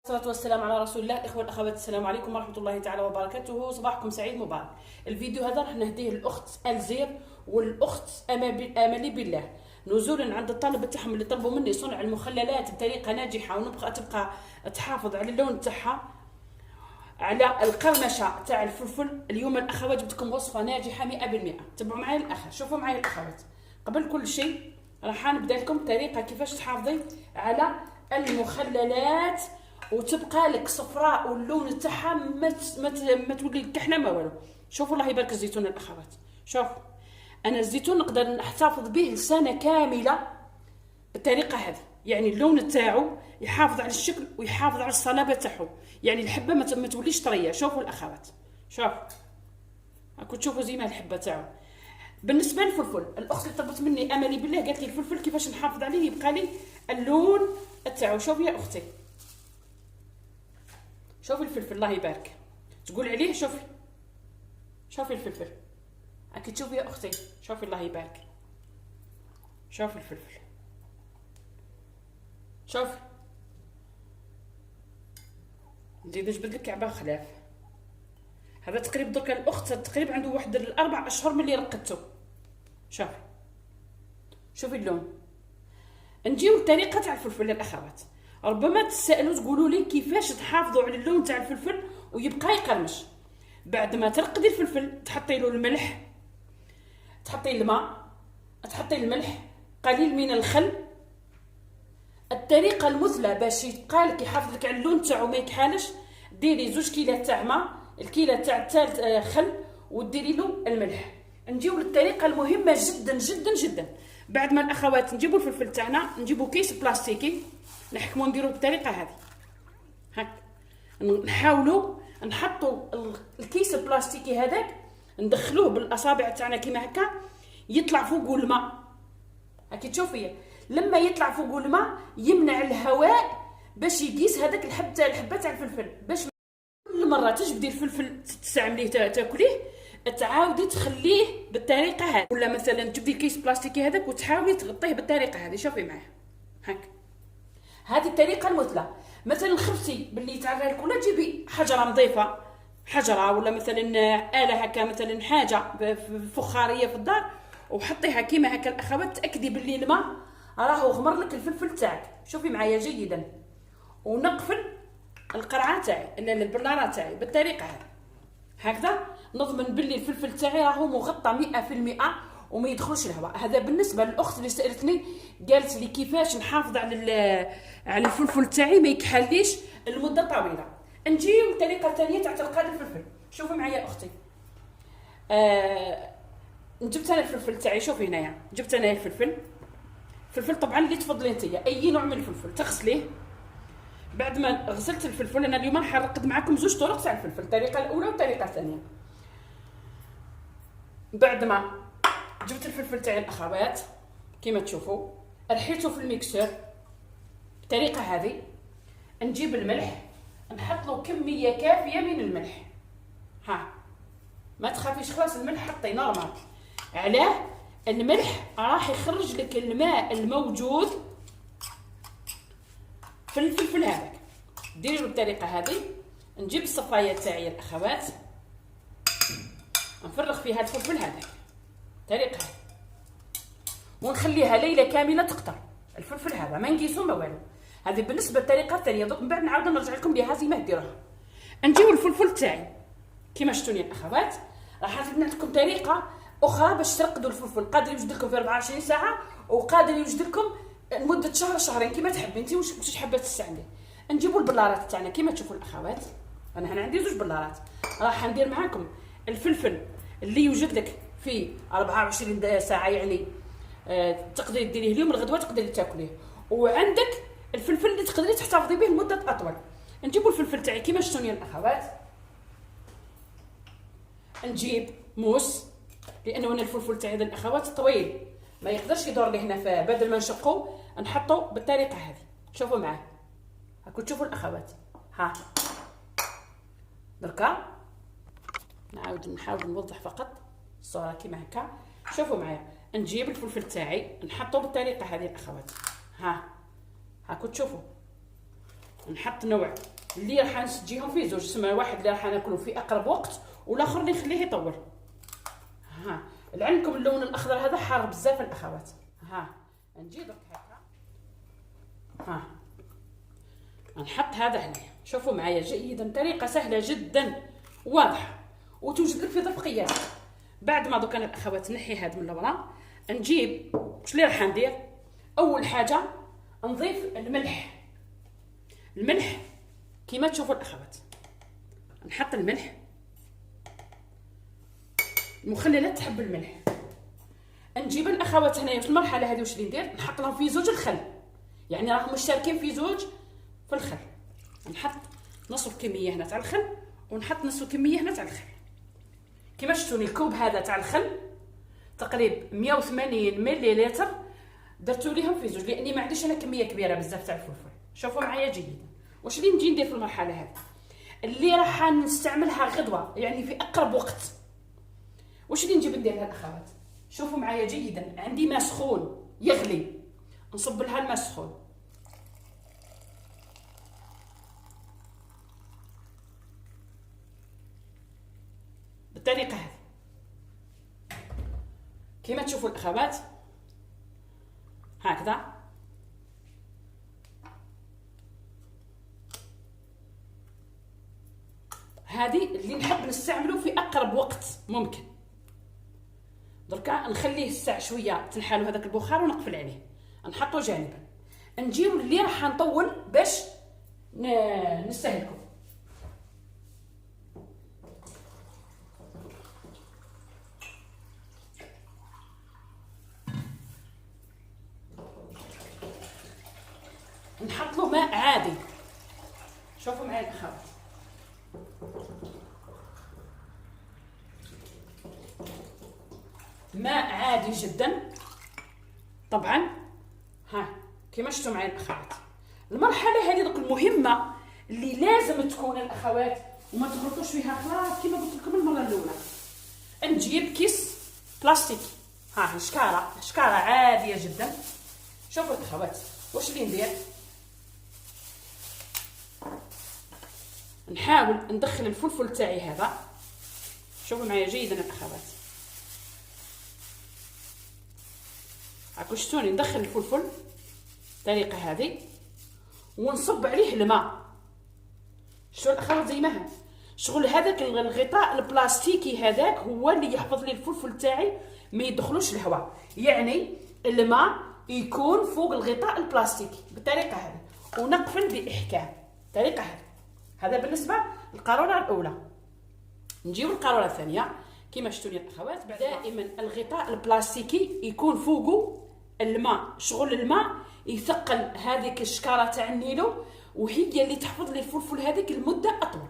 والصلاة والسلام على رسول الله. إخوة الأخوات، السلام عليكم ورحمة الله تعالى وبركاته. صباحكم سعيد مبارك. الفيديو هذا راح نهديه للأخت الزير والأخت أملي بالله، نزولا عند الطلبة تاعهم اللي طلبوا مني صنع المخللات بطريقة ناجحة ونبقى تبقى تحافظ على اللون تاعها، على القرمشة تاع الفلفل. اليوم الأخوات جبت لكم وصفة ناجحة 100%. تبعوا معايا الآخر، شوفوا معايا الأخوات. قبل كل شيء راح نبدا لكم طريقة كيفاش تحافظي على المخللات وتبقى لك صفراء واللون تاعها ما تولي كحله ما والو. شوفوا الله يبارك الزيتون الاخوات. شوف، انا الزيتون نقدر نحتفظ به سنه كامله بالطريقه هذه، يعني اللون تاعو يحافظ على الشكل ويحافظ على الصلابه تاعو، يعني الحبه ما توليش طريه. شوفوا الاخوات، شوف راكم تشوفوا زي ما الحبه تاعو. بالنسبه للفلفل، الاخت اللي طلبت مني املي بالله قالت لي الفلفل كيفاش نحافظ عليه يبقى لي اللون تاعو. شوفي يا اختي، شوفي الفلفل الله يبارك، تقول عليه شوفي، شوفي الفلفل، اكيد تشوفي يا اختي، شوفي الله يبارك، شوفي الفلفل، شوفي. نزيد نجبد لك كعبه خلاف. هذا تقريبا دركا الاخت تقريبا عنده واحد 4 اشهر ملي رقدته. شوفي، شوفي اللون. نجيو الطريقه تاع الفلفل الاخوات. ربما تسالوا تقولوا لي كيفاش تحافظوا على اللون تاع الفلفل ويبقى يقرمش. بعد ما ترقدي الفلفل تحطي له الملح، تحطي الماء، تحطي الملح، قليل من الخل. الطريقه المثلى باش يبقى لك يحافظ لك على اللون تاعو ما يكحالش، ديري 2 كيلات تاع ماء، الكيله تاع الثالث خل، وديري له الملح. نجيو للطريقه المهمه جدا جدا جدا. بعد ما الاخوات نجيبوا الفلفل تاعنا، نجيبوا كيس بلاستيكي نحكموا نديروا بالطريقه هذه. هاك نحاولوا نحطوا الكيس البلاستيكي هذاك ندخلوه بالاصابع تاعنا كيما هكا، يطلع فوق الماء. هاكي تشوفي لما يطلع فوق الماء يمنع الهواء باش يقيس هذاك الحبه تاع الفلفل، باش كل مره تجبدي الفلفل تستعمليه تاكليه تعاودي تخليه بالطريقه هذه، ولا مثلا تجبدي الكيس بلاستيكي هذاك وتحاولي تغطيه بالطريقه هذه. شوفي معايا هاك، هذه الطريقه المثلى. مثلا خفتي باللي يتعرى لك، ولا تجيبي حجره نظيفه، حجره ولا مثلا اله هكا، مثلا حاجه فخاريه في الدار، وحطيها كيما هكا الاخوات. تاكدي باللي الماء راهو غمر لك الفلفل تاعك. شوفي معايا جيدا، ونقفل القرعه تاعي البلاره تاعي بالطريقه هذه. هكذا نضمن باللي الفلفل تاعي راهو مغطى 100% وما يدخلش الهواء. هذا بالنسبه للاخت اللي سالتني، قالت لي كيفاش نحافظ على الفلفل تاعي ما يكحليش لمده طويله. نجيو للطريقه الثانيه تاع تلقاد الفلفل. شوفوا معايا اختي، جبت انا الفلفل تاعي. شوفي هنايا جبت انا الفلفل طبعا اللي تفضلي انت، اي نوع من الفلفل تغسليه. بعد ما غسلت الفلفل، انا اليوم حنرقد معكم 2 طرق تاع الفلفل، الطريقه الاولى والطريقه الثانيه. بعد ما جبت الفلفل تاعي الاخوات كيما تشوفوا، رحيته في الميكسور بالطريقه هذه. نجيب الملح، نحط له كميه كافيه من الملح. ها ما تخافيش، خلاص الملح حطي نورمال. علاه؟ الملح راح يخرج لك الماء الموجود في الفلفل هذاك. ديري له بالطريقه هذه. نجيب الصفايه تاعي الاخوات، نفرغ فيها الفلفل هذاك طريقه هذه، ونخليها ليله كامله تقطر الفلفل هذا، ما نقيسو ما والو. هذه بالنسبه للطريقه الثانيه. من بعد نعاود نرجع لكم ليها زي ما ديروها. نجيو الفلفل تاعي كيما شفتوني الاخوات. راح نعطيكم طريقه اخرى باش ترقدوا الفلفل. قادر يوجد لكم في 24 ساعه، وقادر يوجد لكم لمده شهر شهرين كيما تحبي انت، واش حابه تستعملي. نجيبوا البلارات تاعنا كيما تشوفوا الاخوات. انا هنا عندي 2 بلارات. راح ندير معاكم الفلفل اللي يوجد لك في 24 ساعه، يعني تقدري ديريه اليوم الغدوه تقدري تاكليه. وعندك الفلفل اللي تقدري تحتفظي به لمده اطول. نجيبوا الفلفل تاعي كيما شفتوني الاخوات. نجيب موس، لانه انا الفلفل تاعي هذا الاخوات طويل ما يقدرش يدور لي هنا، فبدل ما نشقو نحطو بالطريقه هذه. شوفوا معاه، هاكو تشوفوا الاخوات. ها دركا نحاول نوضح فقط الصوره كيما هكا. شوفوا معايا، نجيب الفلفل تاعي نحطو بالطريقه هذه الاخوات. هاكو تشوفوا نحط نوع اللي راح نسجيهم فيه زوج، سما واحد اللي راح ناكلو في اقرب وقت والاخر اللي نخليه يطول. ها لعلكم اللون الاخضر هذا حار بزاف الاخوات. ها نجي درك هكا، ها نحط هذا هنايا. شوفوا معايا جيدا، طريقه سهله جدا واضحه وتوجد لك في ظرف قياس. بعد ما دوك انا الاخوات نحي هذا من الورا، نجيب واش اللي راح ندير. اول حاجه نضيف الملح. الملح كيما تشوفوا الاخوات، نحط الملح. المخللات تحب الملح. نجيب الاخوات هنايا في المرحله هذه واش اللي ندير، نحط لهم في زوج الخل، يعني راهم مشتركين في زوج في الخل. نحط نصف كميه هنا تاع الخل ونحط نصف كميه هنا تاع الخل. كيما شفتوني الكوب هذا تاع الخل تقريبا 180 مليلتر درتو ليهم في زوج، لاني ما عنديش انا كميه كبيره بزاف تاع الفلفل. شوفوا معايا جيدا واش اللي نجي ندير في المرحله هذه اللي راح نستعملها غدوه، يعني في اقرب وقت. واش اللي نجيب ندير لها الاخوات، شوفوا معايا جيدا. عندي ماء سخون يغلي، نصب لها الماء السخون. بالطريقه هذه كيما تشوفوا الاخوات هكذا. هذه اللي نحب نستعمله في اقرب وقت ممكن. دركا نخليه الساعه شويه تنحالو هذاك البخار ونقفل عليه، نحطه جانبا. نجيو اللي راح نطول باش نستهلكو. نحط له ماء عادي. شوفوا معايا الاخوات، ماء عادي جدا طبعا. ها كيما شفتوا معايا الاخوات، المرحله هذه دوك المهمه اللي لازم تكون الاخوات وما تغلطوش فيها. خلاص كيما قلت لكم المره الاولى، نجيب كيس بلاستيكي. ها شكاره عاديه جدا. شوفوا الاخوات واش اللي ندير، نحاول ندخل الفلفل تاعي هذا. شوفوا معايا جيدا الاخوات، هاكو شفتوني ندخل الفلفل الطريقه هذه ونصب عليه الماء. شوفوا الاخوات زي ما هذا شغل هذاك الغطاء البلاستيكي هذاك هو اللي يحفظ لي الفلفل تاعي ما يدخلوش الهواء، يعني الماء يكون فوق الغطاء البلاستيكي بالطريقه هذه ونقفل باحكام الطريقه هذه. هذا بالنسبه للقاروره الاولى. نجيو للقاروره الثانيه كيما شفتوني الاخوات. دائما الغطاء البلاستيكي يكون فوقه الماء، شغل الماء يثقل هذيك الشكاره تاع النيلو وهي اللي تحفظ لي الفلفل هذيك المده اطول.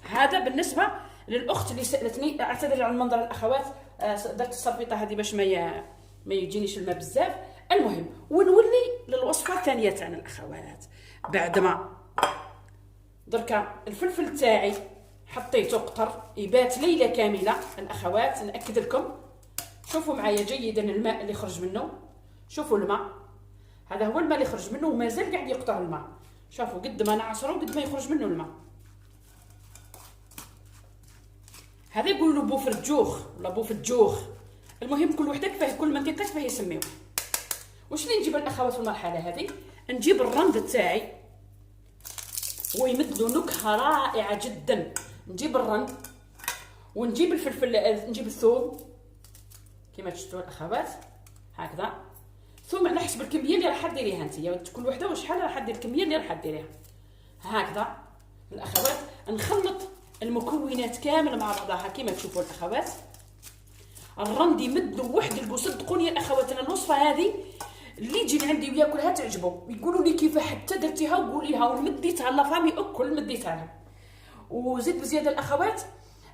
هذا بالنسبه للاخت اللي سالتني. اعتذر على المنظر الاخوات، درت الصرفيطه هذه باش ما يجينيش الماء بزاف. المهم ونولي للوصفه الثانيه تاعنا الاخوات. بعد ما دركا الفلفل تاعي حطيته قطر يبات ليله كامله الاخوات، ناكد لكم. شوفوا معايا جيدا الماء اللي خرج منه. شوفوا الماء هذا هو الماء اللي خرج منه ومازال قاعد يقطر الماء. شوفوا قد ما نعصره قد ما يخرج منه الماء. هذا يقولوا له بوفرجوخ ولا بوفرجوخ، المهم كل وحده كيفاه كل منطقه كيفاه يسميوه. واش اللي نجيب الاخوات في المرحله هذه، نجيب الرند تاعي ويمد له نكهه رائعه جدا. نجيب الرند ونجيب الفلفل، نجيب الثوم كما تشوفوا الاخوات هكذا. ثم على حسب الكميه اللي راح ديريها نتيا، كل وحده وشحال راح دير الكميه اللي راح ديريها. هكذا الاخوات نخلط المكونات كامل مع بعضها كما تشوفوا الاخوات. الرند يمد له وحده صدقوني يا الاخوات، انا الوصفه هذه اللي يجي عندي وياكلها تعجبه، يقولوا لي كيف حتى درتيها وقوليها ومديتها لافامي الكل مديتها لها. وزيد بزياده الاخوات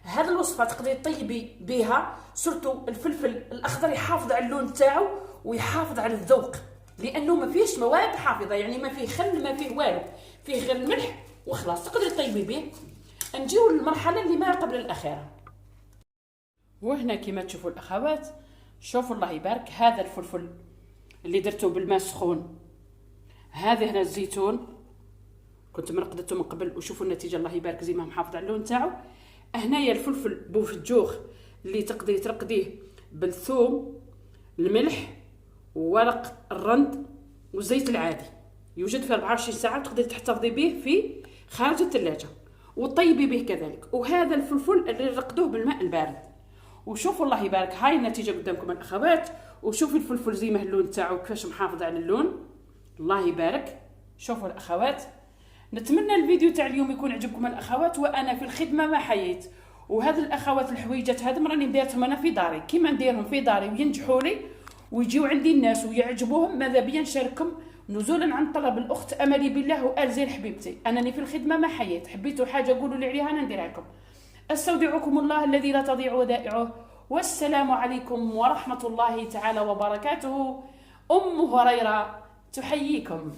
هذه الوصفه تقدري طيبي بها سورتو الفلفل الاخضر، يحافظ على اللون تاعو ويحافظ على الذوق، لانه ما فيهش مواد حافظه، يعني ما فيه خل ما فيه والو، فيه غير الملح وخلاص تقدري طيبي به. نجيو للمرحله اللي ما قبل الاخيره. وهنا كما تشوفوا الاخوات، شوفوا الله يبارك هذا الفلفل اللي درته بالماء السخون، هذا هنا الزيتون كنت مرقدته من قبل، وشوفوا النتيجه الله يبارك زي ما محافظ على اللون تاعو. هنايا الفلفل بوفجوخ اللي تقدري ترقديه بالثوم، الملح، وورق الرند، والزيت العادي، يوجد في 24 ساعه، تقدري تحتفظي به في خارج الثلاجه وطيبي به كذلك. وهذا الفلفل اللي نرقدوه بالماء البارد. وشوفوا الله يبارك، هاي النتيجه قدامكم الاخوات. وشوفوا الفلفل زي ما اللون تاعو كيفاش محافظ على اللون، الله يبارك. شوفوا الاخوات، نتمنى الفيديو تاع اليوم يكون عجبكم الاخوات. وانا في الخدمه ما حييت، وهذا الاخوات الحويجات هذم راني مديرتهم انا في داري، كيما نديرهم في داري وينجحوا لي ويجيو عندي الناس ويعجبوهم، ماذا بيا نشارككم نزولا عن طلب الاخت املي بالله وال زين حبيبتي. انني في الخدمه ما حييت، حبيتوا حاجه قولوا لي عليها انا نديرها لكم. استودعكم الله الذي لا تضيع ودائعه، والسلام عليكم ورحمه الله تعالى وبركاته. ام هريره تحييكم.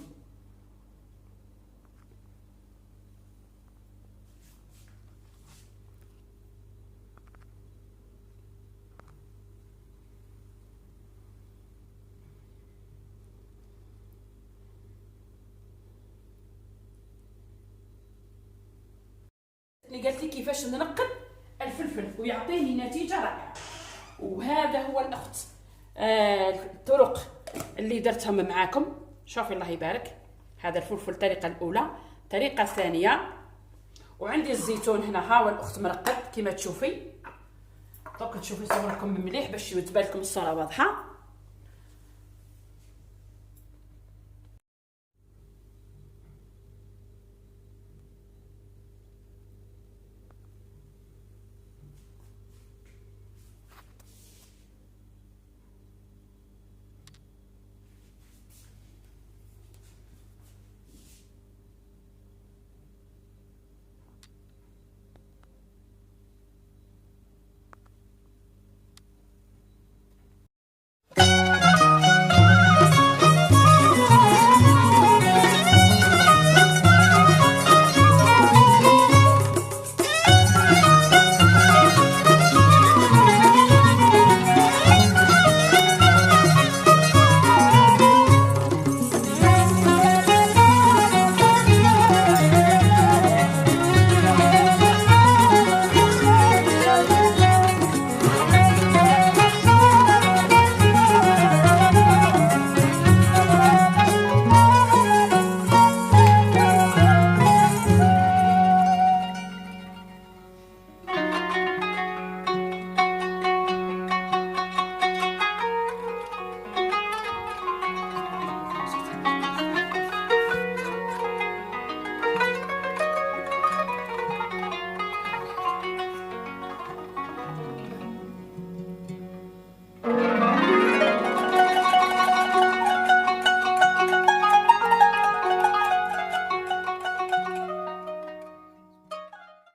اللي قالت لي كيفاش نرقد الفلفل ويعطيني نتيجه رائعه. وهذا هو الاخت الطرق اللي درتهم معاكم. شوفي الله يبارك، هذا الفلفل الطريقه الاولى. الطريقه الثانيه، وعندي الزيتون هنا، ها هو الاخت مرقد كيما تشوفي. دوك تشوفي صوركم مليح باش تبان لكم الصوره واضحه.